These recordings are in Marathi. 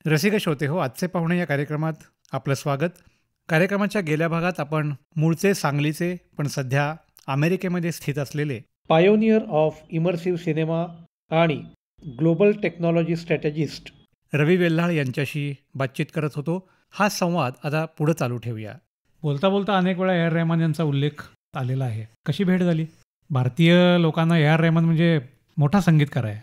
रसिक श्रोते हो, आजचे पाहुणे या कार्यक्रमात आपलं स्वागत. कार्यक्रमाच्या गेल्या भागात आपण मूळचे सांगलीचे पण सध्या अमेरिकेमध्ये स्थित असलेले पायोनियर ऑफ इमर्सिव्ह सिनेमा आणि ग्लोबल टेक्नॉलॉजी स्ट्रॅटेजिस्ट रवी वेल्हाळ यांच्याशी बातचीत करत होतो. हा संवाद आता पुढे चालू ठेवूया. बोलता बोलता अनेक वेळा ए आर रेहमान यांचा उल्लेख आलेला आहे. कशी भेट झाली? भारतीय लोकांना ए आर रेहमान म्हणजे मोठा संगीतकार आहे.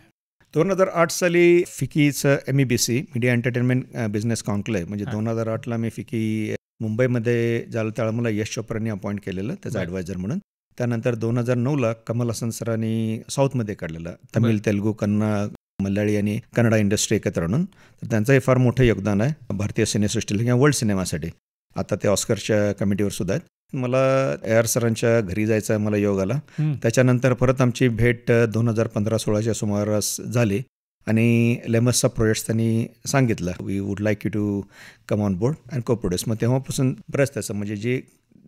2008 साली फिकीचं MEBC media entertainment business conclave म्हणजे 2008ला मी फिकी मुंबईमध्ये झालं, त्यावेळेला मला यश चोप्रांनी अपॉइंट केलेलं त्याचा ॲडवायझर म्हणून. त्यानंतर 2009ला कमल हसन सरांनी साऊथमध्ये काढलेलं, तमिळ, तेलुगू, कन्नड, मल्याळी आणि कन्नडा इंडस्ट्री एकत्र आणून. तर त्यांचंही फार मोठं योगदान आहे भारतीय सिनेसृष्टीला किंवा वर्ल्ड सिनेमासाठी. आता ते ऑस्करच्या कमिटीवर सुद्धा आहेत. मला ए आर सरांच्या घरी जायचा मला योग आला. त्याच्यानंतर परत आमची भेट 2015-16च्या सुमारास झाली आणि लेमसचा प्रोजेक्ट त्यांनी सांगितलं, we would like you to come on board and co produce. मग तेव्हापासून बरंच त्याचं म्हणजे जे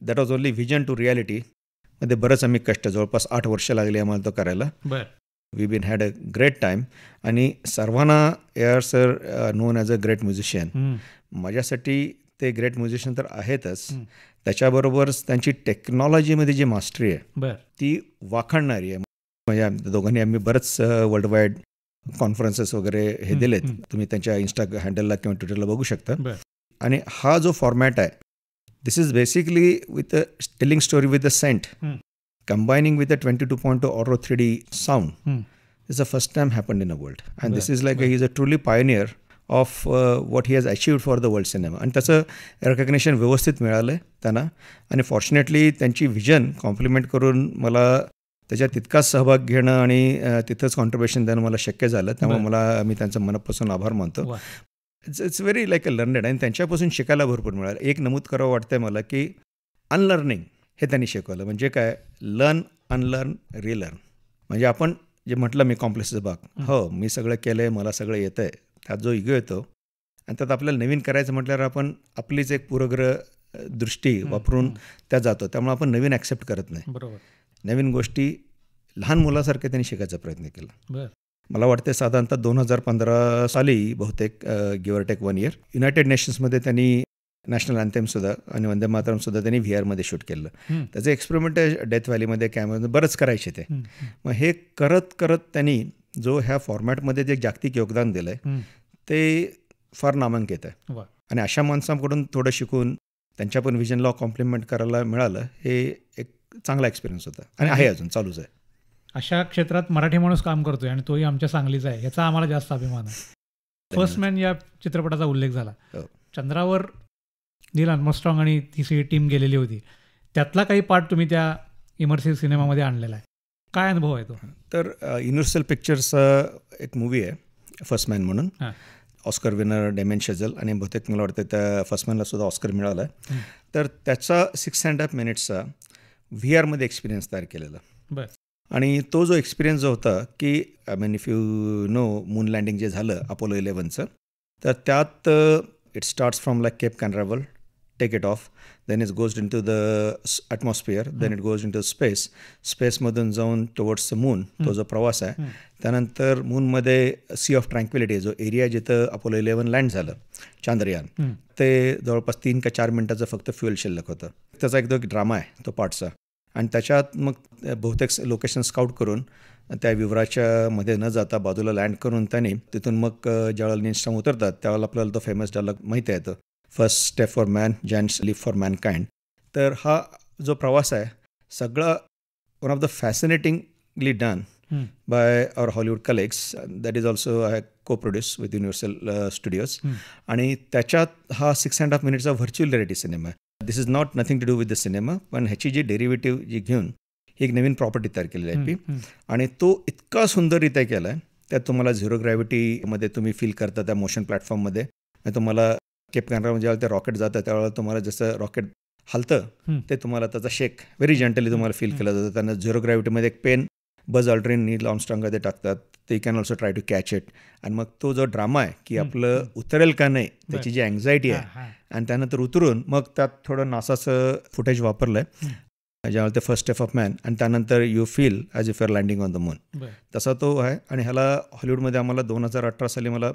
that was only vision to reality मध्ये बरंच आम्ही कष्ट, जवळपास 8 वर्ष लागली आम्हाला तो करायला. We been had a great time. आणि सर्वांना A R sir known as a great musician. माझ्यासाठी ते ग्रेट म्युझिशियन तर आहेतच, त्याच्याबरोबरच त्यांची टेक्नॉलॉजीमध्ये जी मास्टरी आहे ती वाखाणणारी आहे. म्हणजे दोघांनी आम्ही बरंच वर्ल्ड वाईड कॉन्फरन्सेस वगैरे हे दिलेत. तुम्ही त्यांच्या इन्स्टा हँडलला किंवा ट्विटरला बघू शकता. आणि हा जो फॉर्मॅट आहे, this is basically with a telling story with a scent combining with a 22.2 Auro 3D sound. It's the first time happened in the world. And this is like he's a truly pioneer of what he has achieved for the world cinema. आणि त्याचं रेकग्नेशन व्यवस्थित मिळालं आहे त्यांना. आणि फॉर्च्युनेटली त्यांची व्हिजन कॉम्प्लिमेंट करून मला त्याच्यात तितकाच सहभाग घेणं आणि तिथंच कॉन्ट्रिब्युशन देणं मला शक्य झालं. त्यामुळे मी त्यांचं मनापासून आभार मानतो. It's very like a learned. आणि त्यांच्यापासून शिकायला भरपूर मिळालं. एक नमूद करावं वाटतंय मला की अनलर्निंग हे त्यांनी शिकवलं. म्हणजे काय, लर्न, अनलर्न, रिलर्न. म्हणजे आपण जे म्हटलं मी कॉम्प्लेक्सचा भाग, हो मी सगळं केलं आहे, मला सगळं येतं आहे, त्यात जो इगो येतो आणि त्यात आपल्याला नवीन करायचं म्हटल्यावर आपण आपलीच एक पूर्वग्रह दृष्टी वापरून त्यात जातो. त्यामुळे आपण नवीन ॲक्सेप्ट करत नाही. बरोबर. नवीन गोष्टी लहान मुलासारखे त्यांनी शिकायचा प्रयत्न केला. मला वाटते साधारणतः 2015 साली बहुतेक give or take 1 year united नेशन्समध्ये त्यांनी नॅशनल अँथेमसुद्धा आणि वंदे मातरमसुद्धा त्यांनी VR मध्ये शूट केलं. त्याचं एक्सपेरिमेंट डेथ व्हॅलीमध्ये कॅमेरामध्ये बरंच करायचे ते. मग हे करत करत त्यांनी जो ह्या फॉर्मॅटमध्ये जे जागतिक योगदान दिलं आहे ते फार नामांकित आहे. आणि अशा माणसांकडून थोडं शिकून त्यांच्या पण व्हिजनला कॉम्प्लिमेंट करायला मिळालं, हे एक चांगला एक्सपिरियन्स होता आणि आहे, अजून चालूच आहे. अशा क्षेत्रात मराठी माणूस काम करतोय आणि तोही आमच्या सांगलीचा आहे, याचा आम्हाला जास्त अभिमान आहे. फर्स्ट मॅन या चित्रपटाचा उल्लेख झाला. चंद्रावर नील आर्मस्ट्रॉंग आणि ती सगळी टीम गेलेली होती. त्यातला काही पार्ट तुम्ही त्या इमर्सिव्ह सिनेमामध्ये आणलेला आहे. काय अनुभव आहे तो? तर युनिव्हर्सल पिक्चर्सचा एक मूवी आहे फर्स्ट मॅन म्हणून. ऑस्कर विनर डेमियन शेझल आणि बहुतेक मला वाटतं त्या फर्स्ट मॅनला सुद्धा ऑस्कर मिळाला आहे. तर त्याचा 6.5 मिनिट्सचा VR एक्सपिरियन्स तयार केलेला. आणि तो जो एक्सपिरियन्स जो होता की I mean if you know moon landing जे झालं अपोलो 11चं, तर त्यात it starts from like Cape Canaveral, take it off, then it goes into the atmosphere, then it goes into space. स्पेसमधून जाऊन टुवर्ड्स द मून, तो जो प्रवास आहे. त्यानंतर मूनमध्ये सी ऑफ ट्रँक्विलिटी, जो एरिया जिथं अपोलो 11 लँड झालं चांद्रयान, ते जवळपास 3 का 4 मिनिटाचं फक्त फ्युएल शिल्लक होतं. त्याचा एक ड्रामा आहे तो पार्टचा. आणि त्याच्यात मग बहुतेक लोकेशन स्काउट करून त्या विवराच्या मध्ये न जाता बाजूला लँड करून त्यांनी तिथून मग ज्यावेळेला नीलस्ट्रॉम उतरतात त्यावेळेला आपल्याला तो फेमस डायलॉग माहिती आहे, तो first step for man, giants leap for mankind. तर हा जो प्रवास आहे सगळा one of the fascinatingly done by our Hollywood कलेक्स. That is also I co produce with Universal Studios. आणि त्याच्यात हा 6.5 मिनिट्सचा व्हर्च्युअल रिॲलिटी सिनेमा आहे. This is not nothing to do with the cinema, पण ह्याची जी डेरिव्हेटिव्ह जी घेऊन ही एक नवीन प्रॉपर्टी तयार केलेली आहे. आणि तो इतका सुंदररित्या केला आहे, त्यात तुम्हाला झिरो ग्रॅव्हिटीमध्ये तुम्ही फील करता त्या मोशन प्लॅटफॉर्ममध्ये. तुम्हाला केप कॅनरामध्ये जेव्हा ते रॉकेट जातं त्यावेळेला तुम्हाला जसं रॉकेट हलतं ते तुम्हाला त्याचा शेक व्हेरी जेंटली तुम्हाला फील केला जातं. त्यांना झिरो ग्रॅव्हिटीमध्ये एक पेन बज ऑल्ड्रिन, नील आर्मस्ट्रॉंग ते टाकतात, ते can also try to catch it. आणि मग तो जो ड्रामा आहे की आपलं उतरेल का नाही त्याची जी अँझायटी आहे, आणि त्यानंतर उतरून मग त्यात थोडं नासाचं फुटेज वापरलं आहे ज्यावेळेला ते फर्स्ट स्टेप ऑफ मॅन, आणि त्यानंतर you feel as if your landing on the moon, तसा तो आहे. आणि ह्याला हॉलिवूडमध्ये आम्हाला 2018 साली मला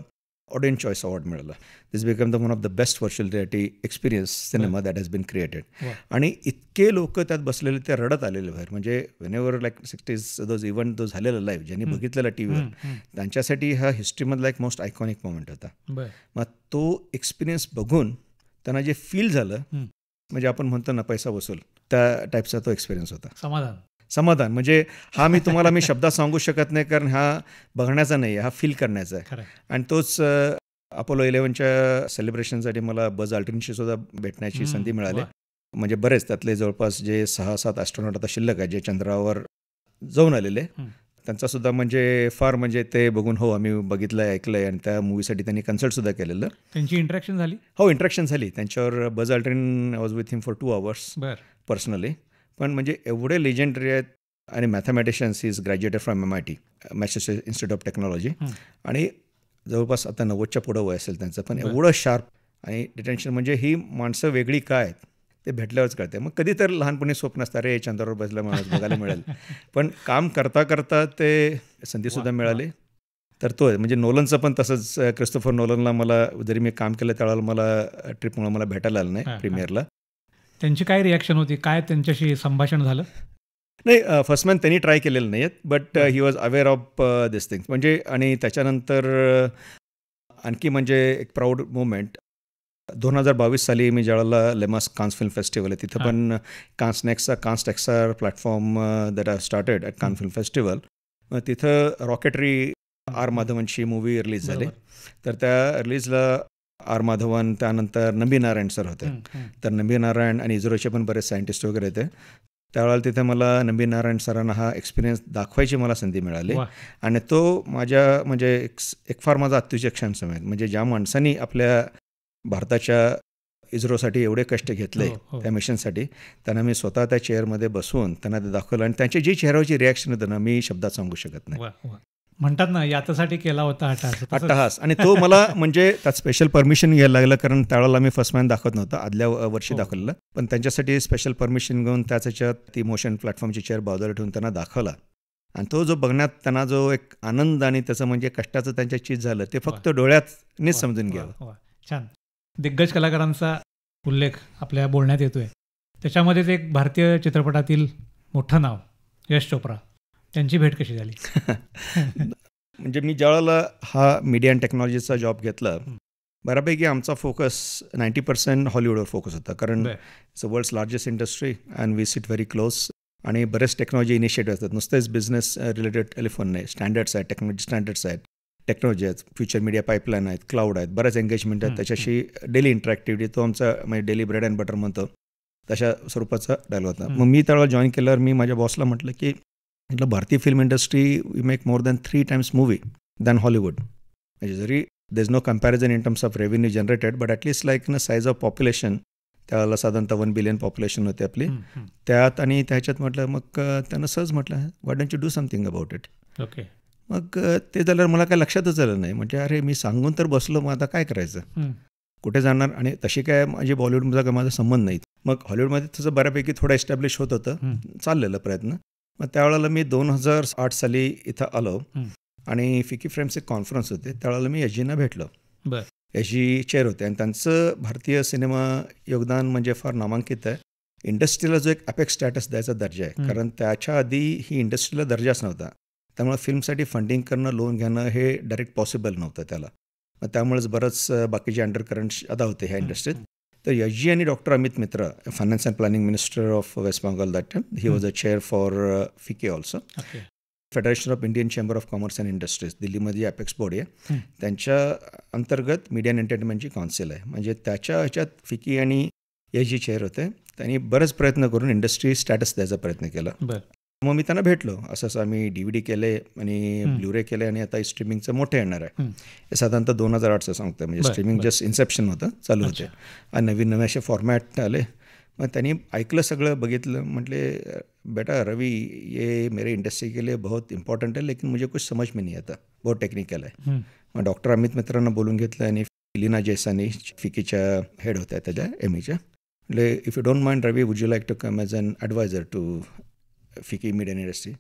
ऑडियन्स चॉईस अवॉर्ड मिळाला. This become the one of the best virtual reality experience cinema that has been created. आणि इतके लोक त्यात बसलेले, ते रडत आलेले बाहेर. म्हणजे whenever like 60s those event जो झालेला लाईव्ह, ज्यांनी बघितलेला टी व्हीवर, त्यांच्यासाठी हा हिस्ट्रीमधला एक मोस्ट आयकॉनिक मोमेंट होता. मग तो एक्सपिरियन्स बघून त्यांना जे फील झालं, म्हणजे आपण म्हणतो ना पैसा वसूल, त्या टाईपचा तो एक्सपिरियन्स होता. समाधान म्हणजे मी तुम्हाला शब्दात सांगू शकत नाही, कारण हा बघण्याचा नाही, हा फील करण्याचा आहे. आणि तोच अपोलो 11च्या सेलिब्रेशनसाठी मला बज अल्ड्रिनशी सुद्धा भेटण्याची संधी मिळाली. म्हणजे बरेच त्यातले जवळपास जे 6-7 ॲस्ट्रॉनॉट आता शिल्लक आहे, जे चंद्रावर जाऊन आलेले, त्यांचा सुद्धा म्हणजे फार म्हणजे ते बघून हो आम्ही बघितलंय, ऐकलंय, आणि त्या मूवीसाठी त्यांनी कन्सल्ट सुद्धा केलेलं. त्यांची इंटरॅक्शन झाली? हो, इंटरॅक्शन झाली त्यांच्यावर. Buzz Aldrin was with him for 2 hours personally. पण म्हणजे एवढे लेजेंडरी आहेत, आणि mathematicians, he is graduated from MIT, Massachusetts Institute of Technology, आणि जवळपास आता 90च्या पुढं वय असेल त्यांचं, पण एवढं शार्प आणि डिटेन्शन. म्हणजे ही माणसं वेगळी काय आहेत ते भेटल्यावरच कळते. मग कधी तर लहानपणी स्वप्न असतं, अरे चंद्रावर बसला माणूस बघायला मिळेल, पण काम करता करता ते संधीसुद्धा मिळाली. तर तो म्हणजे नोलनचं पण तसंच. क्रिस्टोफर नोलनला मला, जरी मी काम केलं त्यावेळेला मला ट्रिपमुळे मला भेटायला आलं नाही प्रीमियरला. त्यांची काय रिॲक्शन होती, काय त्यांच्याशी संभाषण झालं? नाही, फर्स्ट मॅन त्यांनी ट्राय केलेलं नाही आहेत, but he was aware of this things. म्हणजे आणि त्याच्यानंतर आणखी म्हणजे एक प्राऊड मुवमेंट, 2022 साली मी ज्यावेळेला लेमास कान्स फिल्म फेस्टिवल आहे, तिथं पण कान्स टेक्सार platform that I started at Cannes film festival, तिथं रॉकेटरी आर माधवनची मूवी रिलीज झाली. तर त्या रिलीजला आर माधवन, त्यानंतर नंबी नारायण सर होते. तर नंबी नारायण आणि इस्रोचे पण बरेच सायंटिस्ट वगैरे होते. त्यावेळेला तिथे मला नंबी नारायण सरांना हा एक्सपिरियन्स दाखवायची मला संधी मिळाली. आणि तो माझ्या म्हणजे एक फार माझा अत्युच्च क्षण समज. म्हणजे ज्या माणसांनी आपल्या भारताच्या इस्रोसाठी एवढे कष्ट घेतले त्या मिशनसाठी, त्यांना मी स्वतः त्या चेअरमध्ये बसवून त्यांना ते दाखवलं, आणि त्यांची जी चेहऱ्यावरची रिॲक्शन होतं ना, मी शब्दात सांगू शकत नाही. म्हणतात ना, याच्यासाठी केला होता अट्टहास. आणि तो मला म्हणजे त्यात स्पेशल परमिशन घ्यायला लागलं, कारण त्यावेळेला मी फर्स्ट मॅन दाखवत नव्हतं, आदल्या वर्षी दाखवलेलं. पण त्यांच्यासाठी स्पेशल परमिशन घेऊन त्याच ह्याच्यात ती मोशन प्लॅटफॉर्मची चेअर बाजूला ठेवून त्यांना दाखवला. आणि तो जो बघण्यात त्यांना जो एक आनंद आणि त्याचं म्हणजे कष्टाचं त्यांच्या चीज झालं, ते फक्त डोळ्यातनीच समजून घ्यावं. छान. दिग्गज कलाकारांचा उल्लेख आपल्या बोलण्यात येतोय, त्याच्यामध्येच एक भारतीय चित्रपटातील मोठं नाव यश चोप्रा, त्यांची भेट कशी झाली? म्हणजे मी ज्यावेळेला हा मीडिया अँड टेक्नॉलॉजीचा जॉब घेतला, बऱ्यापैकी आमचा फोकस 90% हॉलिवूडवर फोकस होता, कारण it's a world's largest industry and we sit very close. आणि बरेच टेक्नॉलॉजी इनिशिएटिव्ह असतात, नुसतेच बिझनेस रिलेटेड टेलिफोन नाही, स्टँडर्ड्स आहेत, टेक्नॉलॉजी स्टँडर्ड्स आहेत, टेक्नॉलॉजी आहेत, फ्युचर मीडिया पाईपलाईन आहेत, क्लाउड आहेत, बऱ्याच एंगेजमेंट आहेत, त्याच्याशी डेली इंटरॅक्टिव्हिटी. तो आमचा म्हणजे डेली ब्रेड अँड बटर म्हणतो तशा स्वरूपाचा डायलॉग होता. मग मी त्यावेळेला जॉईन केल्यावर मी माझ्या बॉसला म्हटलं की भारतीय film industry we make more than 3 times movie than Hollywood. म्हणजे जरी there is no comparison in terms of revenue generated, but at least like ना साईज ऑफ पॉप्युलेशन, त्यावेळेला साधारणतः 1 billion पॉप्युलेशन होते आपली त्यात. आणि त्याच्यात म्हटलं, मग त्यानं सहज म्हटलं, why don't you do something about it. Okay. मग ते झाल्यावर मला काय लक्षातच आलं नाही. म्हणजे अरे मी सांगून तर बसलो, मग आता काय करायचं, कुठे जाणार. आणि तशी काय माझी बॉलिवूडचा काय माझा संबंध नाही. मग हॉलिवूडमध्ये तसं बऱ्यापैकी थोडं एस्टॅब्लिश होत होतं, चाललेलं प्रयत्न. मग त्यावेळेला मी 2008 साली इथं आलो, आणि फिकी फ्रेम्सचे कॉन्फरन्स होते. त्यावेळेला मी एसजीना भेटलो. एसजी चेअर होते, आणि त्यांचं भारतीय सिनेमा योगदान म्हणजे फार नामांकित आहे. इंडस्ट्रीला जो एक अपेक्स स्टॅटस द्यायचा दर्जा आहे, कारण त्याच्या आधी ही इंडस्ट्रीला दर्जाच नव्हता. त्यामुळे फिल्मसाठी फंडिंग करणं, लोन घेणं हे डायरेक्ट पॉसिबल नव्हतं त्याला. मग त्यामुळेच बरंच बाकीचे अंडर करंट्स अदा होते ह्या इंडस्ट्रीत. तर एसजी आणि doctor Amit Mitra, finance and planning minister of West Bengal that time, he was a chair for FICCI also. Federation of Indian chamber of commerce and industries, दिल्लीमध्ये अपेक्स बॉडी आहे, त्यांच्या अंतर्गत मीडिया अँड एंटरटेनमेंटची काउन्सिल आहे. म्हणजे त्याच्या ह्याच्यात फिकी आणि एसजी चेअर होते. त्यांनी बरेच प्रयत्न करून इंडस्ट्री स्टॅटस द्यायचा प्रयत्न केला. मग मी त्यांना भेटलो, असं आम्ही DVD केले आणि ब्ल्युरे केले, आणि आता स्ट्रीमिंगचं मोठं येणार आहे. हे साधारणतः 2008चं सांगतं, म्हणजे स्ट्रीमिंग जस्ट इन्सेप्शन होतं, चालू होते, आणि नवीन नवे असे फॉर्मॅट आले. मग त्यांनी ऐकलं, सगळं बघितलं. म्हटले, बेटा रवि, ये मेरे इंडस्ट्री के लिए बहुत इंपॉर्टंट है, लेकिन मुझे कुछ समझ में नहीं आता, बहुत टेक्निकल आहे. मग डॉक्टर अमित मित्रांना बोलून घेतलं, आणि लीना जैसानी फिकीच्या हेड होत्या त्याच्या एमईच्या. म्हणजे if you don't mind Ravi, would you like to come as an advisor to FICCI media industry.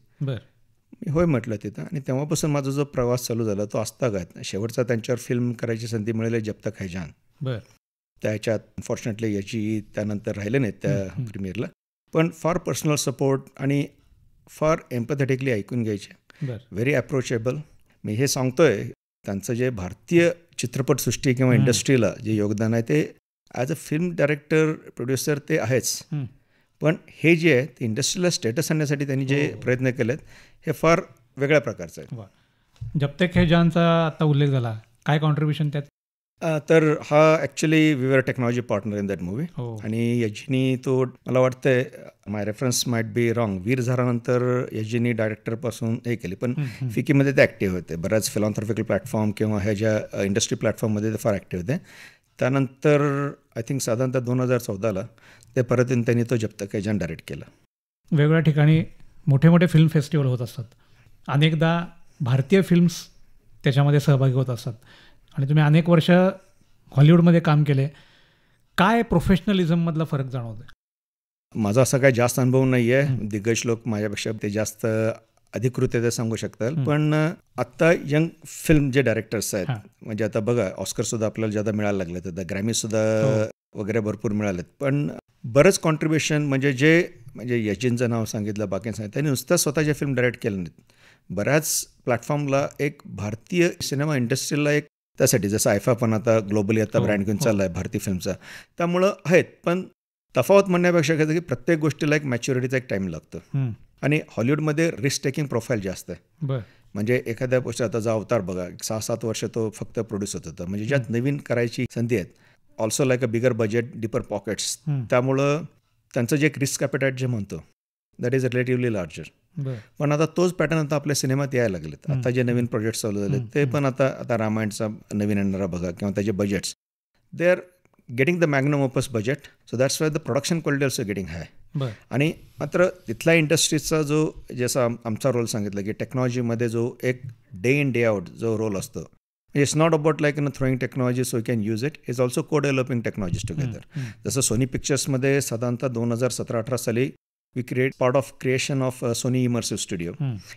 मी होय म्हटलं तिथं. आणि तेव्हापासून माझा जो प्रवास चालू झाला तो आजतागायत. शेवटचा त्यांच्यावर फिल्म करायची संधी मिळाली, जब तक है जान. बरं. त्याच्यात अनफॉर्च्युनेटली याची त्यानंतर राहिले नाहीत त्या प्रीमियरला. पण फार पर्सनल सपोर्ट आणि फार एम्पॅथेटिकली ऐकून घ्यायचे. बरं. Very approachable. मी हे सांगतोय, त्यांचं जे भारतीय चित्रपटसृष्टी किंवा इंडस्ट्रीला जे योगदान आहे ते as a film director, producer ते आहेच. पण हे जे आहे ते इंडस्ट्रीला स्टेटस आणण्यासाठी त्यांनी जे प्रयत्न केलेत हे फार वेगळ्या प्रकारचं आहे. जब तक है जानचा आता उल्लेख झाला, काय कॉन्ट्रीब्युशन त्यात? तर हा actually we were technology partner in that movie. आणि यजीनी तो मला वाटतंय, my reference might be wrong, Veer झाल्यानंतर यजीनी डायरेक्टरपासून हे केली, पण फिकीमध्ये ते ॲक्टिव्ह होते. बऱ्याच फिलॉन्थ्रॉपिकल प्लॅटफॉर्म किंवा ह्या ज्या इंडस्ट्री प्लॅटफॉर्ममध्ये ते फार ॲक्टिव्ह होते. त्यानंतर आय थिंक साधारणतः 2014ला ते परत येऊन त्यांनी तो जब तक है जान डायरेक्ट केला. वेगवेगळ्या ठिकाणी मोठे मोठे फिल्म फेस्टिवल होत असतात. अनेकदा भारतीय फिल्म्स त्याच्यामध्ये सहभागी होत असतात. आणि तुम्ही अनेक वर्ष हॉलिवूडमध्ये काम केले. काय प्रोफेशनलिझममधला फरक जाणवतो? माझा असा काय जास्त अनुभव नाही आहे. दिग्गज लोक माझ्यापेक्षा ते जास्त अधिकृतरित्या सांगू शकतात. पण आत्ता यंग फिल्म जे डायरेक्टर्स आहेत, म्हणजे आता बघा ऑस्करसुद्धा आपल्याला ज्यादा मिळायला लागले, तर ग्रॅमीसुद्धा वगैरे भरपूर मिळालेत. पण बरंच कॉन्ट्रीब्युशन म्हणजे यजींचं नाव सांगितलं, बाकी सांगितलं, त्यांनी नुसतं स्वतःच्या फिल्म डायरेक्ट केलं नाहीत. बऱ्याच प्लॅटफॉर्मला एक भारतीय सिनेमा इंडस्ट्रीला एक त्यासाठी, जसं आयफा पण आता ग्लोबली आता ब्रँड घेऊन चालला आहे भारतीय फिल्मचा, त्यामुळं आहेत. पण तफावत म्हणण्यापेक्षा काय की प्रत्येक गोष्टीला एक मॅच्युरिटीचा एक टाईम लागतो. आणि हॉलिवूडमध्ये रिस्क टेकिंग प्रोफाईल जास्त आहे. म्हणजे एखाद्या गोष्टी आता जो अवतार बघा, 6-7 वर्ष तो फक्त प्रोड्यूस होत होता. म्हणजे ज्यात नवीन करायची संधी आहेत. Also like a bigger budget, deeper pockets. त्यामुळं त्यांचं जे एक रिस्क ॲपेटाईट जे म्हणतो दॅट इज रिलेटिव्हली लार्जर. पण आता तोच पॅटर्न आता आपल्या सिनेमात यायला लागलेत. आता जे नवीन प्रोजेक्ट्स चालू झाले ते पण आता रामायणचा नवीन येणारा बघा किंवा त्याचे budgets, they are getting the magnum opus budget. So that's why the production quality also getting high. आणि मात्र तिथल्या इंडस्ट्रीजचा जो जसा आमचा रोल सांगितलं की टेक्नॉलॉजीमध्ये जो एक डे इन डे आउट जो रोल असतो, it's not about like in throwing technology so you can use it, is also co developing technologies together. जसं सोनी पिक्चर्समध्ये साधारणतः 2017-18 साली we create part of creation of Sony immersive studio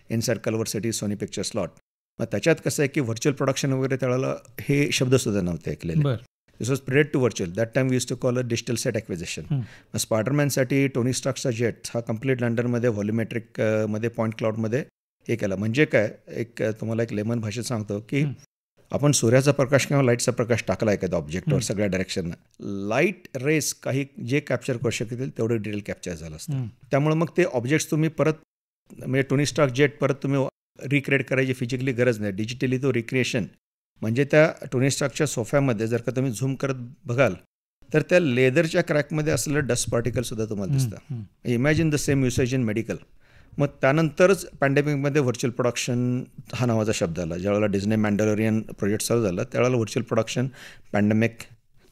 inside Culver City Sony picture slot. मग त्याच्यात कसं आहे की व्हर्च्युअल प्रोडक्शन वगैरे त्यावेळेला हे शब्दसुद्धा नव्हते ऐकलेले. This was predated to virtual. That time we use to call a digital set acquisition. स्पायडरमॅनसाठी टोनी स्टार्कचा जेट हा कम्प्लीट लंडनमध्ये व्हॉल्युमेट्रिक मध्ये पॉईंट क्लाउडमध्ये हे केला. म्हणजे काय, एक तुम्हाला एक लेमन भाषेत सांगतो की आपण सूर्याचा प्रकाश किंवा लाईटचा प्रकाश टाकला एखाद्या ऑब्जेक्टवर सगळ्या डायरेक्शननं, लाईट रेस काही जे कॅप्चर करू शकतील तेवढं डिटेल कॅप्चर झालं असतं. त्यामुळे मग ते ऑब्जेक्ट्स तुम्ही परत म्हणजे टोनी स्टार्क जेट परत तुम्ही रिक्रिएट करायची फिजिकली गरज नाही. डिजिटली तो रिक्रिएशन म्हणजे त्या टोनी स्टार्कच्या सोफ्यामध्ये जर का तुम्ही झूम करत बघाल तर त्या लेदरच्या क्रॅकमध्ये असलेलं डस्ट पार्टिकलसुद्धा तुम्हाला दिसतं. Imagine the same usage in medical. मग त्यानंतरच पॅन्डेमिकमध्ये व्हर्च्युअल प्रोडक्शन हा नावाचा शब्द आला. ज्यावेळेला डिझनी मॅन्डलोरियन प्रोजेक्ट चालू झाला त्यावेळेला virtual production, pandemic,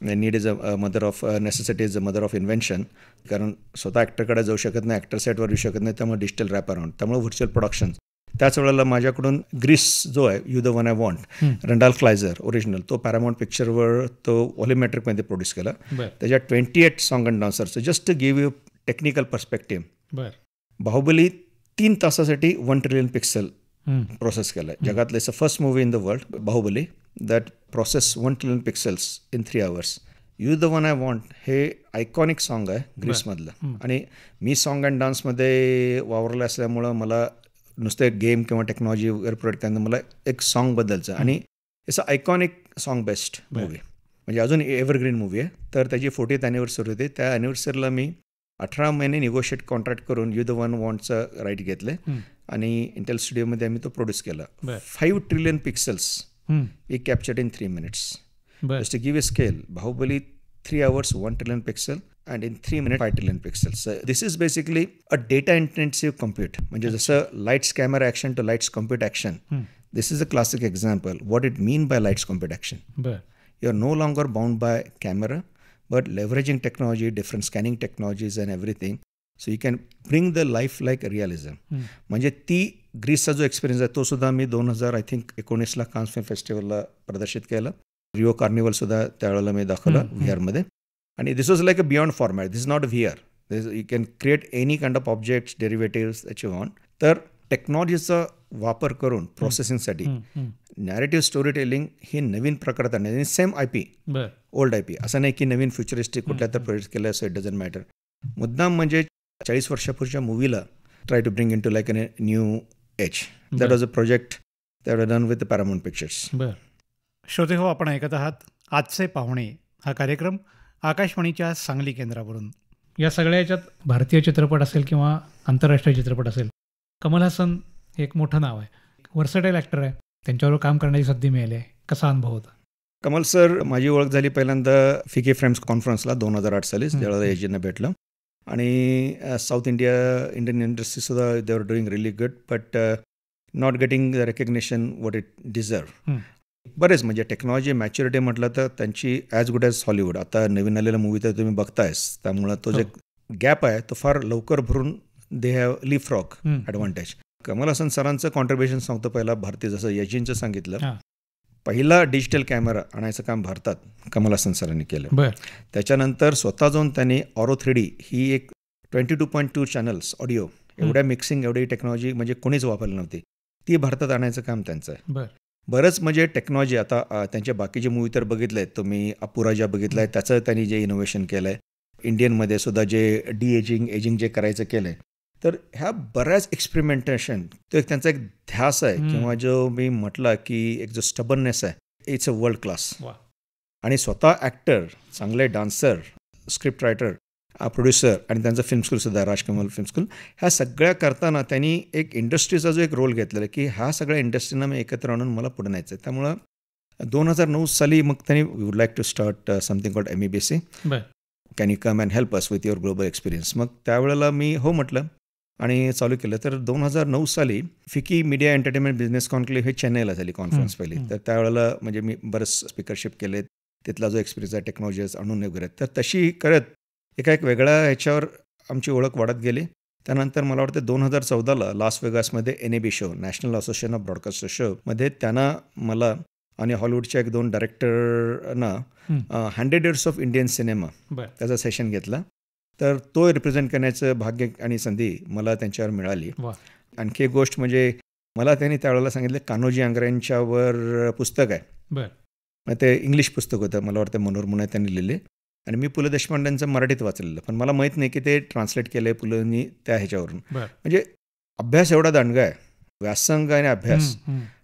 need is a mother of necessity is a mother of invention. कारण स्वतः ॲक्टरकडे जाऊ शकत नाही, ॲक्टर सेटवर येऊ शकत नाही, त्यामुळे डिजिटल रॅप अराउंड, त्यामुळे व्हर्च्युअल प्रोडक्शन. त्याच वेळेला माझ्याकडून ग्रीस जो आहे, you the one I want, Randal Kleiser original, तो पॅरामाउंट पिक्चरवर तो व्हॉल्युमेट्रिकमध्ये प्रोड्यूस केला. त्याच्यात 28 song and dancers. Just to give you technical perspective, Baahubali 3 तासासाठी 1 ट्रिलियन पिक्सल प्रोसेस केला आहे. जगातलं it's a first movie in the world, Baahubali, that process 1 trillion pixels in 3 hours. You the one I want हे आयकॉनिक सॉन्ग आहे ग्रीसमधलं. आणि मी सॉन्ग अँड डान्समध्ये वावरलं असल्यामुळं मला नुसतं एक गेम किंवा टेक्नॉलॉजी वगैरे प्रोडक्ट करण्याचं मला एक सॉन्ग बद्दलचं, आणि it's a iconic song best movie, म्हणजे अजून एव्हरग्रीन मूवी आहे. तर त्याची 40th ॲनिव्हर्सरी होती. त्या ॲनिव्हर्सरीला मी 18 महिने निगोशिएट कॉन्ट्रॅक्ट करून यू द वन वॉन्टचं राईट घेतले आणि इंटेल स्टुडिओमध्ये आम्ही तो प्रोड्यूस केला. 5 trillion pixels we captured in 3 minutes. Just to give a scale, Baahubali 3 hours 1 trillion pixel and in 3 minutes 5 trillion pixels. So this is basically a data intensive compute. म्हणजे जसं lights camera action to lights compute action. This is a classic example what it mean by lights compute action. You are no longer bound by camera but leveraging technology, different scanning technologies and everything. So you can bring the life like realism. म्हणजे ती ग्रीसचा जो एक्सपिरियन्स आहे तो सुद्धा मी 2019ला कान्स फिल्म फेस्टिवलला प्रदर्शित केला. रिओ कार्निवल सुद्धा त्यावेळेला मी दाखवला व्ही आरमध्ये. आणि this was like a beyond format. This is not V R. You can create any kind of objects, derivatives that you want. तर टेक्नॉलॉजीचा वापर करून प्रोसेसिंगसाठी नॅरेटिव्ह स्टोरी टेलिंग ही नवीन प्रकारात आणण्याची सेम IP, ओल्ड IP, असं नाही की नवीन फ्युचरिस्टिक कुठल्या तर प्रोजेक्ट केलं असं इट डझंट मॅटर. मुद्दाम म्हणजे 40 वर्षापूर्वीच्या मूवीला try to bring in to like a new age. That was a project that was done with the Paramount pictures. श्रोते हो, आपण ऐकत आहात आजचे पाहुणे हा कार्यक्रम आकाशवाणीच्या सांगली केंद्रावरून. या सगळ्या याच्यात भारतीय चित्रपट असेल किंवा आंतरराष्ट्रीय चित्रपट असेल, कमल हसन एक मोठं नाव आहे, वर्सटाईल ॲक्टर आहे, त्यांच्यावर काम करण्याची संधी मिळाली आहे. कसा अनुभव होता? कमल सर, माझी ओळख झाली पहिल्यांदा फिकी फ्रेम्स कॉन्फरन्सला 2008 साली, ज्यावेळेला एजींना भेटलं. आणि साऊथ इंडियन इंडस्ट्रीसुद्धा they are doing really good, but not getting the recognition what it deserve. बरेच म्हणजे टेक्नॉलॉजी मॅच्युरिटी म्हटलं तर त्यांची ॲज गुड ॲज हॉलिवूड. आता नवीन आलेला मूवी तर तुम्ही बघतायच, त्यामुळं तो जे गॅप आहे तो फार लवकर भरून they have leapfrog advantage. Kamal Haasan सरांचं कॉन्ट्रिब्युशन सांगतो. पहिला भारतीय, जसं यजींचं सांगितलं, पहिला डिजिटल कॅमेरा आणायचं काम भारतात कमल हसन सरांनी केलं. त्याच्यानंतर स्वतः जाऊन त्यांनी ऑरो 3D ही एक 22.2 चॅनल्स ऑडिओ, एवढ्या मिक्सिंग, एवढी टेक्नॉलॉजी म्हणजे कोणीच वापरली नव्हती, ती भारतात आणायचं काम त्यांचं आहे. बरंच म्हणजे टेक्नॉलॉजी आता त्यांच्या बाकीचे मूवी तर बघितले आहेत तुम्ही, अपुराजा बघितलाय, त्याचं त्यांनी जे इनोव्हेशन केलं आहे. इंडियनमध्ये सुद्धा जे एजिंग जे करायचं केलं आहे, तर ह्या बऱ्याच एक्सपेरिमेंटेशन, तो एक त्यांचा एक ध्यास आहे, किंवा जो मी म्हटलं की एक जो स्टबननेस आहे, इट्स अ वर्ल्ड क्लास. आणि स्वतः ॲक्टर, चांगले डान्सर, स्क्रिप्ट रायटर, प्रोड्युसर, आणि त्यांचं फिल्म स्कूलसुद्धा, राजकमल फिल्म स्कूल, ह्या सगळ्या करताना त्यांनी एक इंडस्ट्रीचा जो एक रोल घेतलेला की ह्या सगळ्या इंडस्ट्रीना मी एकत्र आणून मला पुढे न्यायचं आहे. त्यामुळं 2009 साली मग त्यांनी we would like to start something called MEBC, can you come and help us with your global experience. मग त्यावेळेला मी हो म्हटलं आणि चालू केलं. तर 2009 साली फिकी मीडिया एंटरटेनमेंट बिझनेस कॉन्क्लेव्ह हे चेन्नईला झाली कॉन्फरन्स पहिली. तर त्यावेळेला म्हणजे मी बरंच स्पीकरशिप केले, तिथला जो एक्सपिरियन्स आहे, टेक्नॉलॉजीज आणून वगैरे, तर तशी करत एक वेगळ्या ह्याच्यावर आमची ओळख वाढत गेली. त्यानंतर मला वाटतं 2014ला लास वेगासमध्ये NAB show, national association of broadcaster show मध्ये त्यांना, मला आणि हॉलिवूडच्या 1-2 डायरेक्टरना 100 Years ऑफ इंडियन सिनेमा त्याचा सेशन घेतला. तर तो रिप्रेझेंट करण्याचं भाग्य आणि संधी मला त्यांच्यावर मिळाली. आणखी एक गोष्ट म्हणजे मला त्यांनी त्यावेळेला सांगितलं, कान्होजी आंग्रेंच्यावर पुस्तक आहे, ते इंग्लिश पुस्तक होतं, मला वाटतं मनोरमने त्यांनी लिहिले, आणि मी पु ल देशपांडेंचं मराठीत वाचलेलं, पण मला माहीत नाही की ते ट्रान्सलेट केलं आहे पुलंनी त्या ह्याच्यावरून. म्हणजे अभ्यास एवढा दांडगा आहे, व्यासंग आणि अभ्यास,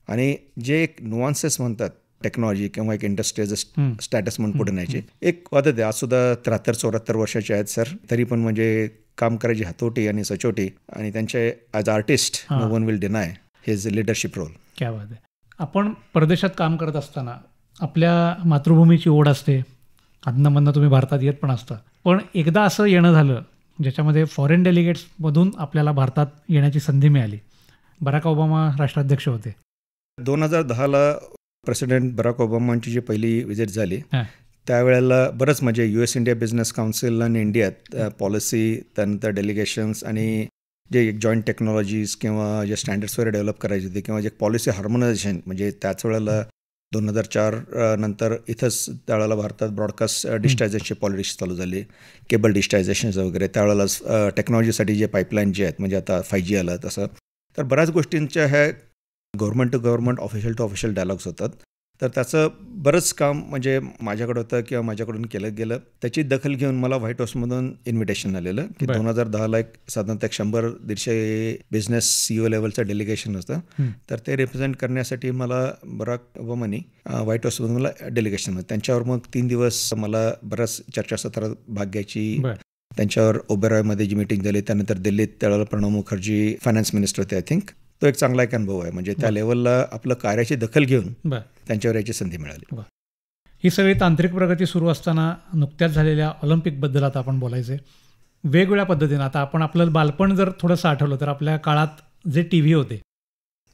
आणि जे एक नुआन्सेस म्हणतात टेक्नॉलॉजी किंवा एक इंडस्ट्रीचं स्टॅटस म्हणून पुढे न्यायची. एक वादत आहे, आज सुद्धा 73-74 वर्षाचे आहेत सर, तरी पण म्हणजे काम करायची हातोटी आणि सचोटी, आणि त्यांचे as artist no one will deny his leadership role. क्या बात आहे. आपण परदेशात काम करत असताना आपल्या मातृभूमीची ओढ असते, अधनमधनं तुम्ही भारतात येत पण असता, पण एकदा असं येणं झालं ज्याच्यामध्ये फॉरेन डेलिगेट्समधून आपल्याला भारतात येण्याची संधी मिळाली. बराक ओबामा राष्ट्राध्यक्ष होते. 2010ला प्रेसिडेंट बराक ओबामांची जी पहिली व्हिजिट झाली, त्यावेळेला बरंच म्हणजे US इंडिया बिझनेस काउन्सिल आणि इंडियात पॉलिसी, त्यानंतर डेलिगेशन्स, आणि जे एक जॉईंट टेक्नॉलॉजीज किंवा जे स्टँडर्ड्स वगैरे डेव्हलप करायचे होते, किंवा जे पॉलिसी हार्मोनायझेशन, म्हणजे त्याच वेळेला 2004 नंतर इथंच त्यावेळेला भारतात ब्रॉडकास्ट डिजिटायझेशनची पॉलिसी चालू झाली, केबल डिजिटायझेशन वगैरे. त्यावेळेला टेक्नॉलॉजीसाठी जे पाईपलाईन जे आहेत, म्हणजे आता 5G आलं तसं, तर बऱ्याच गोष्टींच्या ह्या government to government, official to official dialogues होतात. तर त्याचं बरंच काम म्हणजे माझ्याकडं होतं किंवा माझ्याकडून केलं गेलं. त्याची दखल घेऊन मला व्हाईट हाऊसमधून इन्व्हिटेशन आलेलं की 2010ला एक साधारणतः 100-150 बिझनेस CEO लेवलचं डेलिगेशन होतं. तर ते रिप्रेझेंट करण्यासाठी मला बराक ओबामांनी व्हाईट हाऊसमधून मला डेलिगेशन होतं. त्यांच्यावर मग 3 दिवस मला बऱ्याच चर्चासत्रात भाग घ्यायची. त्यांच्यावर ओबेरॉयमध्ये जी मीटिंग झाली, त्यानंतर दिल्लीत त्यावेळेला प्रणव मुखर्जी फायनान्स मिनिस्टर होते, आय थिंक. तो एक चांगला एक अनुभव आहे, म्हणजे त्या लेवलला आपलं कार्याची दखल घेऊन त्यांच्यावर याची संधी मिळाली. ही सगळी तांत्रिक प्रगती सुरू असताना नुकत्याच झालेल्या ऑलिम्पिकबद्दल आता आपण बोलायचे. वेगवेगळ्या पद्धतीनं आता आपण आपलं बालपण जर थोडंसं आठवलं तर आपल्या काळात जे TV होते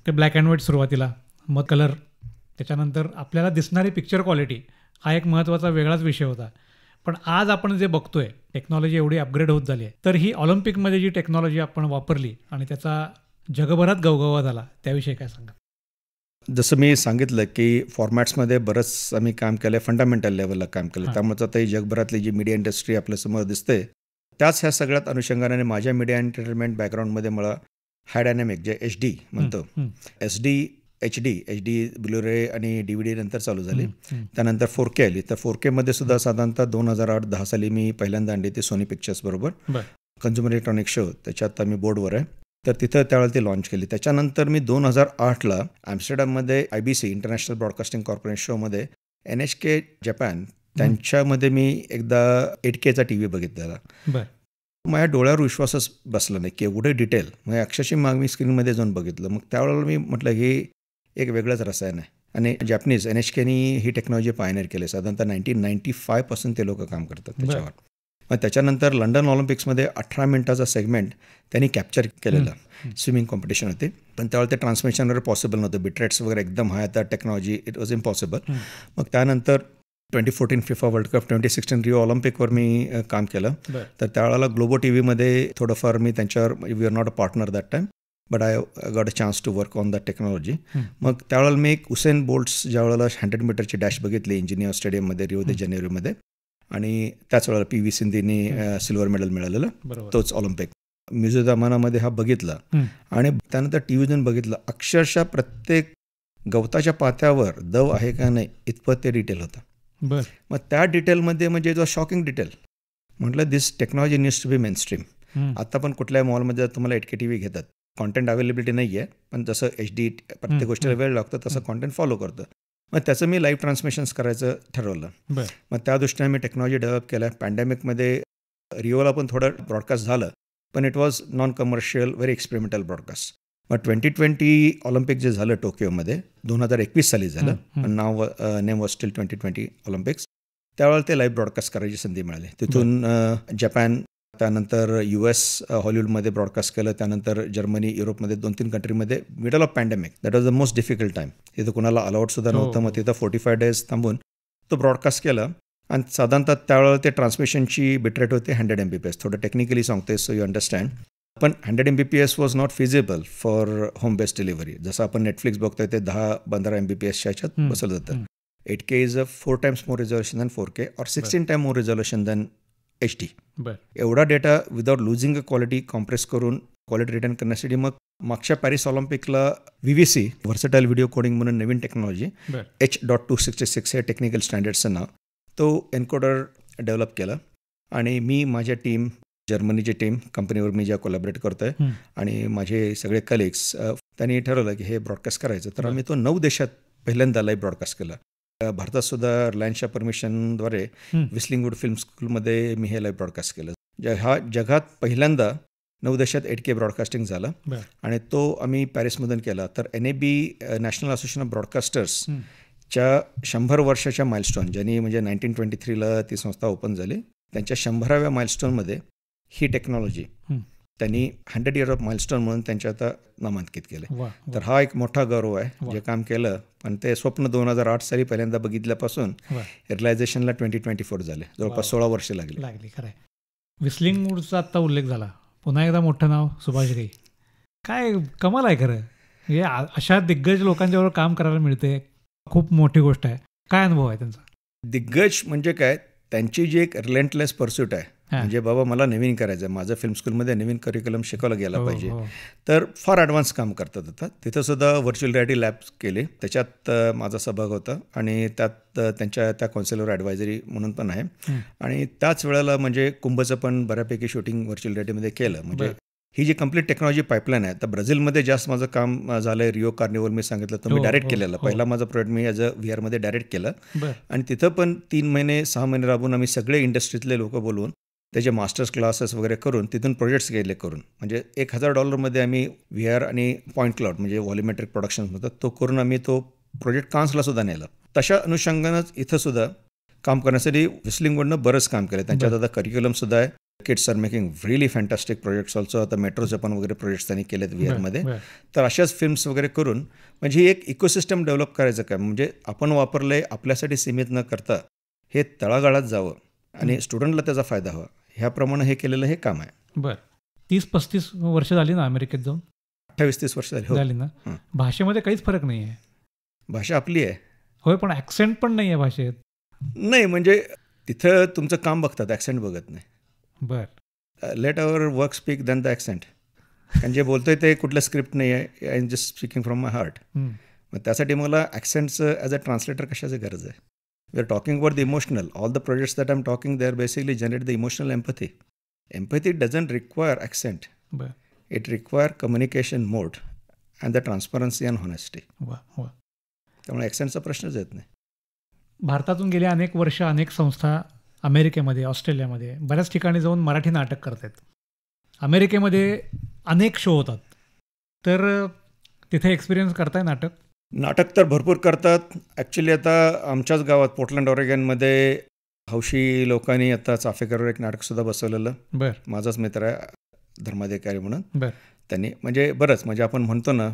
ते ब्लॅक अँड व्हाईट सुरुवातीला, मग कलर, त्याच्यानंतर आपल्याला दिसणारी पिक्चर क्वालिटी हा एक महत्त्वाचा वेगळाच विषय होता. पण आज आपण जे बघतोय, टेक्नॉलॉजी एवढी अपग्रेड होत झाली आहे, तर ही ऑलिम्पिकमध्ये जी टेक्नॉलॉजी आपण वापरली आणि त्याचा जगभरात गवगवा झाला, त्याविषयी काय सांगा? जसं मी सांगितलं की फॉर्मॅट्समध्ये बरंच आम्ही काम केलं आहे, फंडामेंटल लेवलला काम केलं. त्यामुळे आता ही जगभरातली जी मीडिया इंडस्ट्री आपल्यासमोर दिसते, त्याच ह्या सगळ्यात अनुषंगाने माझ्या मीडिया एंटरटेनमेंट बॅकग्राऊंडमध्ये मला हाय डायनॅमिक जे HD म्हणतो, HD ब्लूरे आणि DVD नंतर चालू झाली. त्यानंतर 4K आली. तर 4K मध्ये सुद्धा साधारणतः 2008-10 साली मी पहिल्यांदा आणली ती सोनी पिक्चर्स बरोबर कन्झ्युमर इलेक्ट्रॉनिक शो, त्याच्यात आम्ही बोर्डवर आहे. तर तिथं त्यावेळेला ती लॉन्च केली. त्याच्यानंतर मी 2008ला ॲम्स्टरडॅममध्ये IBC इंटरनॅशनल ब्रॉडकास्टिंग कॉर्पोरेशन शोमध्ये NHK जपान त्यांच्यामध्ये मी एकदा 8Kचा TV बघितलेला. माझ्या डोळ्यावर विश्वासच बसला नाही की एवढे डिटेल, म्हणजे अक्षरशः मग मी स्क्रीनमध्ये जाऊन बघितलं. मग त्यावेळेला मी म्हटलं ही एक वेगळंच रसायन आहे. आणि जॅपनीज NHKनी ही टेक्नॉलॉजी पायनियर केली. साधारणतः 1995 पासून ते लोक काम करतात त्याच्यावर. मग त्याच्यानंतर लंडन ऑलिम्पिक्समध्ये 18 मिनिटाचा सेगमेंट त्यांनी कॅप्चर केलेलं. स्विमिंग कॉम्पिटिशन होते, पण त्यावेळेला ते ट्रान्समिशन वगैरे पॉसिबल नव्हतं. बिट्रेट्स वगैरे एकदम हाय, आता टेक्नॉलॉजी इट वॉज इम्पॉसिबल. मग त्यानंतर 2014 FIFA वर्ल्ड कप, 2016 रिओ ऑलिम्पिकवर मी काम केलं. तर त्यावेळेला ग्लोबो TVमध्ये थोडंफार मी त्यांच्यावर, we are not a partner that time, but I got a chance to work on that technology. मग त्यावेळेला मी एक उसेन बोल्ट्स ज्या वेळेला 100 मीटरची डॅश बघितली इंजिनियर स्टेडियममध्ये रिओ दे जानेरोमध्ये, आणि त्याच वेळेला PV सिंधीने सिल्वर मेडल मिळालेलं, तोच ऑलिम्पिक. म्युझिक जमानामध्ये हा बघितला आणि त्यानंतर टीव्हीजन बघितलं. अक्षरशः प्रत्येक गवताच्या पात्यावर दव आहे का नाही इतपत ते डिटेल होतं. मग त्या डिटेलमध्ये म्हणजे जो शॉकिंग डिटेल, म्हटलं this technology needs to be mainstream. आता पण कुठल्या मॉलमध्ये तुम्हाला 8K TV घेतात, कॉन्टेंट अवेलेबिलिटी नाही आहे, पण जसं HD प्रत्येक गोष्टीला वेळ लागतो तसं कॉन्टेंट फॉलो करतं. मग त्याचं मी लाईव्ह ट्रान्समिशन्स करायचं ठरवलं. मग त्या दृष्टीने मी टेक्नॉलॉजी डेव्हलप केल्या. पॅन्डेमिकमध्ये रिओला पण थोडं ब्रॉडकास्ट झालं, पण it was non commercial, very experimental broadcast. मग 2020 ऑलिम्पिक जे झालं टोकियोमध्ये 2021 साली झालं, नाव नेम वॉज स्टील 2020 ऑलिम्पिक्स. त्यावेळेला ते लाईव्ह ब्रॉडकास्ट करायची संधी मिळाली. तिथून जपान, त्यानंतर US हॉलिवूडमध्ये ब्रॉडकास्ट केलं, त्यानंतर जर्मनी, युरोपमध्ये 2-3 कंट्रीमध्ये. Middle of pandemic, that was the most difficult time. तिथं कुणाला अलाउडसुद्धा नव्हतं. मग तिथं 45 days थांबून तो ब्रॉडकास्ट केला. आणि साधारणतः त्यावेळेला ते ट्रान्समिशनची बिटरेट होते 100 MBPS. थोडं टेक्निकली सांगते सो यू अंडरस्टँड. पण 100 MBPS was not feasible for home based delivery. जसं आपण नेटफ्लिक्स बघतोय ते 10-15 MBPSच्या ह्याच्यात बसवलं जातं. 8K is a 4 times more resolution than 4K or 16 times more resolution than HD. एवढा data without losing a quality compress करून क्वालिटी रिटर्न करण्यासाठी मग मागच्या पॅरिस ऑलिम्पिकला VVC व्हर्सटाईल व्हिडिओ कोडिंग म्हणून नवीन टेक्नॉलॉजी H.266 हे टेक्निकल स्टँडर्डचं नाव, तो एन्कोडर डेव्हलप केला. आणि मी, माझ्या टीम, जर्मनीची टीम, कंपनीवर मी ज्या कोलॅबरेट करतोय, आणि माझे सगळे कलिग्स, त्यांनी ठरवलं की हे ब्रॉडकास्ट करायचं. तर आम्ही तो 9 देशात पहिल्यांदा लाईव्ह ब्रॉडकास्ट केला. भारतात सुद्धा रिलायन्सच्या परमिशनद्वारे विस्लिंगवूड फिल्म स्कूलमध्ये मी हे लाईव्ह ब्रॉडकास्ट केलं. हा जगात पहिल्यांदा 9 देशात 8K ब्रॉडकास्टिंग झालं, आणि तो आम्ही पॅरिसमधून केला. तर NAB नॅशनल असोसिएशन ऑफ ब्रॉडकास्टर्सच्या 100 वर्षाच्या माइलस्टोन, ज्यांनी म्हणजे 1923ला ती संस्था ओपन झाली, त्यांच्या 100व्या माइलस्टोनमध्ये ही टेक्नॉलॉजी त्यांनी 100 year ऑफ माइलस्टोन म्हणून त्यांच्या आता नामांकित केलं. तर हा एक मोठा गौरव आहे जे काम केलं. पण ते स्वप्न 2008 साली पहिल्यांदा बघितल्यापासून रिअलायझेशनला 2024 झाले, जवळपास 16 वर्ष लागली. खरं. विस्लिंगवूडचा आत्ता उल्लेख झाला, पुन्हा एकदा मोठं नाव सुभाष घई. काय कमाल आहे खरं, म्हणजे अशा दिग्गज लोकांच्याबरोबर काम करायला मिळते, खूप मोठी गोष्ट आहे. काय अनुभव आहे त्यांचा? दिग्गज म्हणजे काय, त्यांची जी एक रिलेंटलेस पर्स्यूट आहे, म्हणजे बाबा मला नवीन करायचं आहे, माझं फिल्म स्कूलमध्ये नवीन करिक्युलम शिकवलं गेला पाहिजे. तर फार ॲडव्हान्स काम करतात. आता तिथं सुद्धा व्हर्च्युअल रियालिटी लॅब्स केले, त्याच्यात माझा सहभाग होता, आणि त्यात त्यांच्या त्या कौन्सिलवर ॲडवायझरी म्हणून पण आहे. आणि त्याच वेळेला म्हणजे कुंभचं पण बऱ्यापैकी शूटिंग व्हर्च्युअल रियालिटीमध्ये केलं. म्हणजे ही जी कम्प्लीट टेक्नॉलॉजी पाईपलाईन आहे. तर ब्राझीलमध्ये जास्त माझं काम झालं आहे. रिओ कार्निवल मी सांगितलं तर मी डायरेक्ट केलेलं. पहिला माझा project me as a VR direct केलं, आणि तिथं पण 3 महिने 6 महिने राबून आम्ही सगळे इंडस्ट्रीतले लोक बोलवून त्याचे मास्टर्स क्लासेस वगैरे करून तिथून प्रोजेक्ट्स गेले करून, म्हणजे $1000 आम्ही VR आणि पॉईंट क्लाउड म्हणजे व्हॉल्युमेट्रिक प्रोडक्शन होतं, तो करून आम्ही तो प्रोजेक्ट कान्सला सुद्धा नेला. तशा अनुषंगानंच इथं सुद्धा काम करण्यासाठी विस्लिंगवूडनं बरंच काम केलं. त्यांच्यात आता करिक्युलमसुद्धा आहे. Kids are making really fantastic projects also. आता मेट्रो जपान वगैरे प्रोजेक्ट्स त्यांनी केलेत VR. तर अशाच फिल्म्स वगैरे करून म्हणजे ही एक इकोसिस्टम डेव्हलप करायचं काय, म्हणजे आपण वापरलं आहे आपल्यासाठी सीमित न करता हे तळागाळात जावं आणि स्टुडंटला त्याचा फायदा हवा, ह्याप्रमाणे हे केलेलं हे काम आहे. बरं, 30-35 वर्ष झाली ना अमेरिकेत जाऊन? 28-30 वर्ष झाली ना. भाषेमध्ये काहीच फरक नाही आहे? भाषा आपली आहे, होय, पण ॲक्सेंट पण नाही आहे भाषेत. नाही, म्हणजे तिथं तुमचं काम बघतात, ॲक्सेंट बघत नाही. बरं, let our work speak than the accent. कारण जे बोलतोय ते कुठलं स्क्रिप्ट नाही आहे, I am just speaking from my heart. मग त्यासाठी मला ॲक्सेंटचं ॲज अ ट्रान्सलेटर कशाची गरज आहे. We are talking about the emotional. All the projects that I am talking they are basically generate the emotional empathy. Empathy doesn't require accent. It require communication mode and the transparency and honesty. त्यामुळे ॲक्सेंटचा प्रश्नच येत नाही. भारतातून गेले अनेक वर्ष अनेक संस्था अमेरिकेमध्ये, ऑस्ट्रेलियामध्ये बऱ्याच ठिकाणी जाऊन मराठी नाटक करत आहेत. अमेरिकेमध्ये अनेक शो होतात, तर तिथे एक्सपिरियन्स करताय नाटक? नाटक तर भरपूर करतात. ॲक्च्युली आता आमच्याच गावात पोर्टलँड ऑरेगनमध्ये हौशी लोकांनी आता चाफेकरवर एक नाटकसुद्धा बसवलेलं. माझाच मित्र आहे धर्माधिकारी म्हणून. त्यांनी म्हणजे बरंच म्हणजे आपण म्हणतो ना,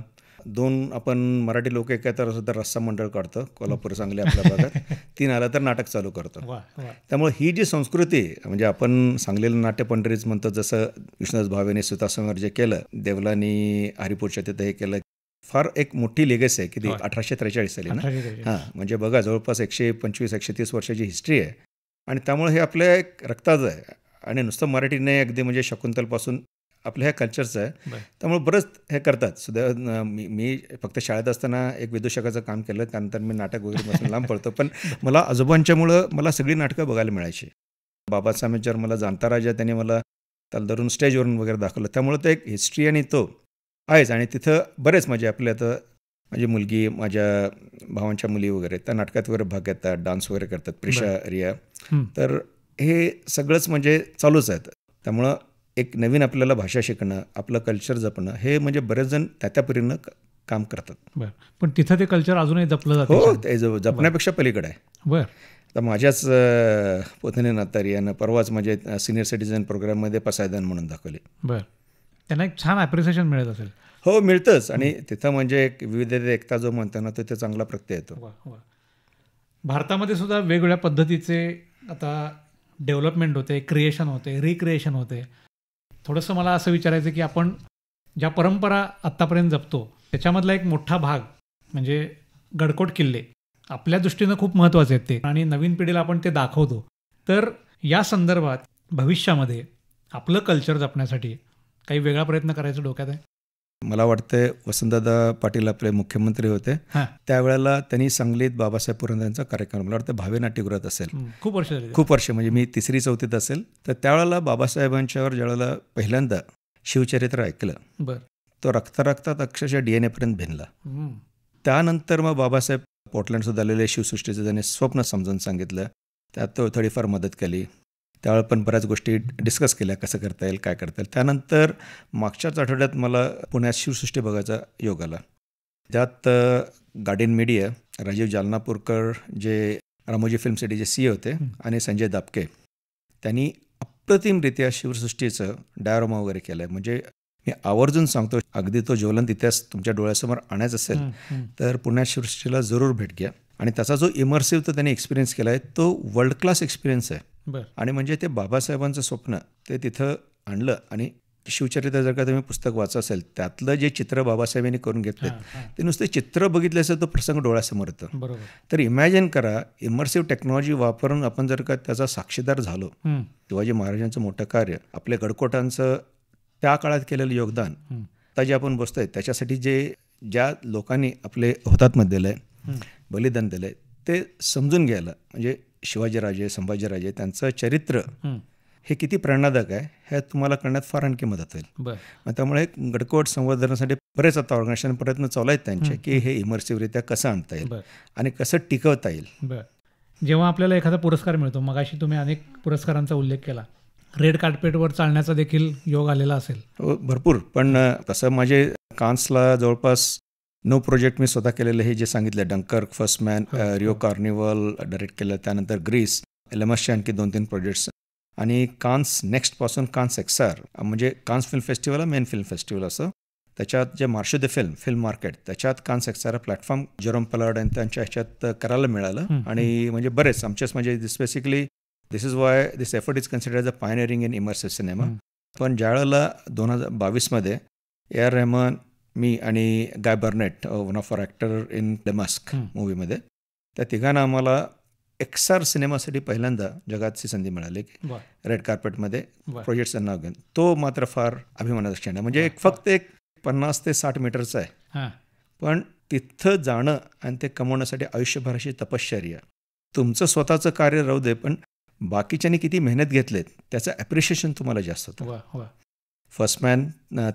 2 आपण मराठी लोक एकत्र सुद्धा रस्सा मंडळ काढतो कोल्हापूर सांगली आपल्या भागात. 3 आलं तर नाटक चालू करतो. त्यामुळे ही जी संस्कृती म्हणजे आपण सांगलीला नाट्यपंढरीच म्हणतो, जसं विष्णुदास भावेने सुतासमोर जे केलं, देवलानी हरिपूरच्या तिथं हे केलं, फार एक मोठी लेगसी आहे की ती 1843 साली ना. हां, म्हणजे बघा जवळपास 125-130 वर्षाची हिस्ट्री आहे. आणि त्यामुळे हे आपल्या एक रक्ताचं आहे. आणि नुसतं मराठी नाही, अगदी म्हणजे शकुंतलपासून आपल्या ह्या कल्चरचं आहे. त्यामुळे बरंच हे करतात सुद्धा. मी फक्त शाळेत असताना एक विदूषकाचं काम केलं, त्यानंतर मी नाटक वगैरे पासून लांब पडतो. पण मला आजोबांच्यामुळं मला सगळी नाटकं बघायला मिळायची. बाबासाहेबांच्यावर मला जाणता राजा त्यांनी मला त्याला धरून स्टेजवरून वगैरे दाखवलं. त्यामुळं ते एक हिस्ट्री आणि तो आहेच. आणि तिथं बरेच म्हणजे आपले आता माझी मुलगी, माझ्या भावांच्या मुली वगैरे त्या नाटकात वगैरे भाग घेतात, डान्स वगैरे करतात, प्रिशा, रिया. तर हे सगळंच म्हणजे चालूच आहेत. त्यामुळं एक नवीन आपल्याला भाषा शिकणं, आपलं कल्चर जपणं, हे म्हणजे बरेच जण त्या परीनं काम करतात. पण तिथं ते कल्चर अजूनही जपलं जातं? हो, ते जपण्यापेक्षा पलीकडे आहे. तर माझ्याच पोथीने नातारी यानं परवाच म्हणजे सिनियर सिटीजन प्रोग्राममध्ये पसायदान म्हणून दाखवली. त्यांना एक छान ॲप्रिसिएशन मिळत असेल? हो, मिळतंच. आणि तिथं म्हणजे एक विविधतेत एकता जो म्हणतो ना, तो ते चांगला प्रत्यय येतो. भारतामध्ये सुद्धा वेगवेगळ्या पद्धतीचे आता डेव्हलपमेंट होते, क्रिएशन होते, रिक्रिएशन होते. थोडंसं मला असं विचारायचं की आपण ज्या परंपरा आत्तापर्यंत जपतो त्याच्यामधला एक मोठा भाग म्हणजे गडकोट किल्ले आपल्या दृष्टीनं खूप महत्त्वाचे आहेत ते, आणि नवीन पिढीला आपण ते दाखवतो. तर या संदर्भात भविष्यामध्ये आपलं कल्चर जपण्यासाठी काही वेगळा प्रयत्न करायचं डोक्यात आहे? मला वाटतं वसंतदादा पाटील आपले मुख्यमंत्री होते, त्यावेळेला त्यांनी सांगलीत बाबासाहेब पुरंदरेंचा कार्यक्रम, मला वाटतं भावे नाट्यगृहात असेल, खूप वर्ष म्हणजे मी 3री-4थीत असेल. तर त्यावेळेला बाबासाहेबांच्यावर ज्यावेळेला पहिल्यांदा शिवचरित्र ऐकलं, तो रक्तात अक्षरशः DNA पर्यंत भिनला. त्यानंतर मग बाबासाहेब पोर्टलँडसुद्धा आलेले शिवसृष्टीचं त्यांनी स्वप्न समजून सांगितलं, त्यात तो थोडीफार मदत केली. त्यावेळेला पण बऱ्याच गोष्टी डिस्कस केल्या, कसं करता येईल, काय करता येईल. त्यानंतर मागच्याच आठवड्यात मला पुण्यात शिवसृष्टी बघायचा योग आला. त्यात गार्डियन मीडिया, राजीव जालनापूरकर जे रामोजी फिल्म सिटीचे CEO होते, आणि संजय दापके, त्यांनी अप्रतिमरित्या शिवसृष्टीचं डायोरामा वगैरे केलं आहे. म्हणजे मी आवर्जून सांगतो, अगदी तो ज्वलंत इतिहास तुमच्या डोळ्यासमोर आणायचा असेल तर पुण्यात शिवसृष्टीला जरूर भेट घ्या. आणि त्याचा जो इमर्सिव्ह तो त्यांनी एक्सपिरियन्स केला आहे, तो वर्ल्ड क्लास एक्सपिरियन्स आहे. आणि म्हणजे ते बाबासाहेबांचं स्वप्न ते तिथं आणलं. आणि शिवचरित्र जर का तुम्ही पुस्तक वाचा असेल, त्यातलं जे चित्र बाबासाहेबांनी करून घेतले, ते नुसते चित्र बघितले असेल तो प्रसंग डोळ्यासमोर येतो. तर इमॅजिन करा, इमर्सिव्ह टेक्नॉलॉजी वापरून आपण जर का त्याचा साक्षीदार झालो. शिवाजी महाराजांचं मोठं कार्य, आपल्या गडकोटांचं त्या काळात केलेलं योगदान, आता जे आपण बसतोय त्याच्यासाठी ज्या लोकांनी आपले हुतात्मा दिलं आहे, बलिदान दिलं आहे, ते समजून घ्यायला म्हणजे शिवाजीराजे, संभाजीराजे, त्यांचं चरित्र हे किती प्रेरणादायक आहे हे तुम्हाला करण्यात फार आणखी मदत होईल. त्यामुळे गडकोट संवर्धनासाठी बरेच आता ऑर्गनायझेशन प्रयत्न चालू आहेत त्यांचे, की हे इमर्सिव्हरित्या कसं आणता येईल आणि कसं टिकवता येईल. जेव्हा आपल्याला एखादा पुरस्कार मिळतो, मगाशी तुम्ही अनेक पुरस्कारांचा उल्लेख केला, रेड कार्पेटवर चालण्याचा देखील योग आलेला असेल? हो, भरपूर. पण तसं माझे कान्सला जवळपास 9 प्रोजेक्ट मी स्वतः केलेले, हे जे सांगितलं, Dunkirk, first man, Rio carnival direct केलं, त्यानंतर ग्रीस, एलएमएसचे आणखी 2-3 प्रोजेक्ट्स, आणि कान्स नेक्स्टपासून कान्स XR म्हणजे Cannes film festival, main film festival असं. त्याच्यात जे मार्शो द फिल्म मार्केट, त्याच्यात Cannes XR platform Jerome Paillard आणि त्यांच्या ह्याच्यात करायला मिळालं. आणि म्हणजे बरेच आमच्याच म्हणजे basically this is why this effort is considered as a pioneering in immersive cinema. पण ज्यावेळेला 2022मध्ये AR रहमान, मी आणि Guy Burnett, one of our actor in डेमास्क मूवीमध्ये, त्या तिघांना आम्हाला XR सिनेमासाठी पहिल्यांदा जगातची संधी मिळाली की रेड कार्पेटमध्ये प्रोजेक्टचं नाव घेऊन. तो मात्र फार अभिमानाचा क्षण आहे. म्हणजे फक्त एक 50 ते 60 मीटरचं आहे, पण तिथं जाणं आणि ते कमवण्यासाठी आयुष्यभराची तपश्चर्या. तुमचं स्वतःचं कार्य राहू दे, पण बाकीच्यांनी किती मेहनत घेतलेत त्याचं ॲप्रिशिएशन तुम्हाला जास्त होतं. फर्स्ट मॅन,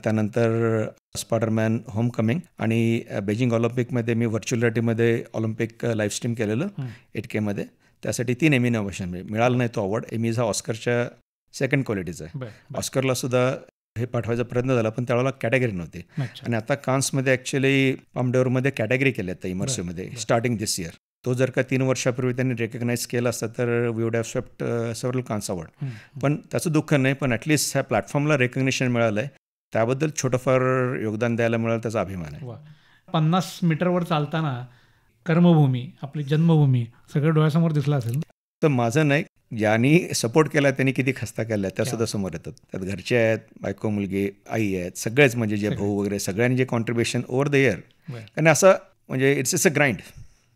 त्यानंतर स्पायडरमॅन होम कमिंग, आणि बेजिंग ऑलिम्पिकमध्ये मी व्हर्च्युअल रियालिटीमध्ये ऑलिम्पिक लाईव्ह स्ट्रीम केलेलं 8K. त्यासाठी 3 एमी नॉमिनेशन मिळालं नाही तो अवॉर्ड. एमीज हा ऑस्करच्या सेकंड क्वालिटीचा आहे. ऑस्करला सुद्धा हे पाठवायचा प्रयत्न झाला, पण त्यावेळेला कॅटेगरी नव्हती. आणि आता कान्समध्ये ॲक्च्युली पामडेवरमध्ये कॅटेगरी केली आता इमर्सिव्हमध्ये स्टार्टिंग दिस इयर. तो जर का 3 वर्षापूर्वी त्यांनी रेकग्नाईज केला असता तर we would have swept several Cannes award. पण त्याचं दुःख नाही, पण ॲटलिस्ट ह्या प्लॅटफॉर्मला रेकग्निशन मिळालं आहे, त्याबद्दल छोटंफार योगदान द्यायला मिळालं, त्याचा अभिमान आहे. 50 मीटरवर चालताना कर्मभूमी, आपली जन्मभूमी सगळं डोळ्यासमोर दिसलं असेल. तर माझं नाही, ज्यांनी सपोर्ट केला त्यांनी किती खस्ता केला त्या सुद्धा समोर येतात. त्यात घरचे आहेत, बायको, मुलगी, आई आहेत, सगळेच म्हणजे जे भाऊ वगैरे सगळ्यांनी जे कॉन्ट्रीब्युशन ओव्हर द इयर. आणि असं म्हणजे इट्स अ ग्राइंड,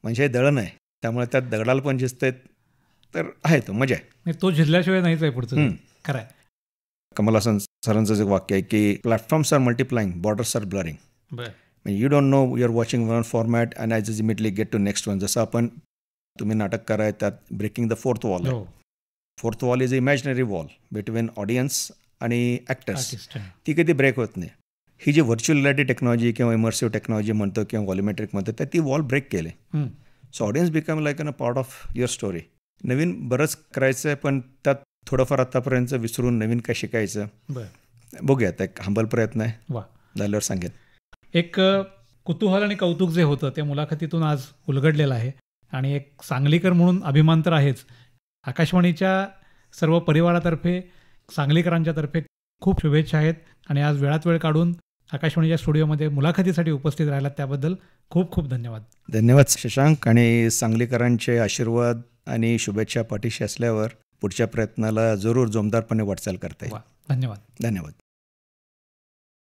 म्हणजे हे दळण आहे, त्यामुळे त्यात दगडाला पण झिजते तर आहे, तो मजा आहे. तो झिजल्याशिवाय नाहीच आहे पुढचं. खरं आहे. कमल हासन सरांचं जे वाक्य आहे की platforms are multiplying, borders are blurring. You don't know, you are watching one format and as immediately get to next one. जसं आपण तुम्ही नाटक कराय त्यात ब्रेकिंग द फोर्थ वॉल आहे. Fourth wall is a imaginary wall between audience आणि ॲक्टर्स. ती कधी ब्रेक होत नाही. ही जी व्हर्च्युअल रियालिटी टेक्नॉलॉजी किंवा इमर्सिव्ह टेक्नॉलॉजी म्हणतो किंवा व्हॉल्युमेट्रिक म्हणतो, तर ती वॉल ब्रेक केले. So audience become like a part of your story. नवीन बरंच करायचं आहे, पण त्यात थोडंफार आतापर्यंत विसरून नवीन काय शिकायचं बघूयात. एक हंबल प्रयत्न आहे, झाल्यावर सांगेन. एक कुतूहल आणि कौतुक जे होतं ते मुलाखतीतून आज उलगडलेलं आहे, आणि एक सांगलीकर म्हणून अभिमान तर आहेच. आकाशवाणीच्या सर्व परिवारातर्फे, सांगलीकरांच्या तर्फे खूप शुभेच्छा आहेत. आणि आज वेळात वेळ काढून आकाशवाणीच्या स्टुडिओमध्ये मुलाखतीसाठी उपस्थित राहिलात त्याबद्दल खूप खूप धन्यवाद. धन्यवाद शशांक. आणि सांगलीकरांचे आशीर्वाद आणि शुभेच्छा पाठीशी असल्यावर पुढच्या प्रयत्नाला जरूर जोमदारपणे वाटचाल करता येईल. धन्यवाद. धन्यवाद.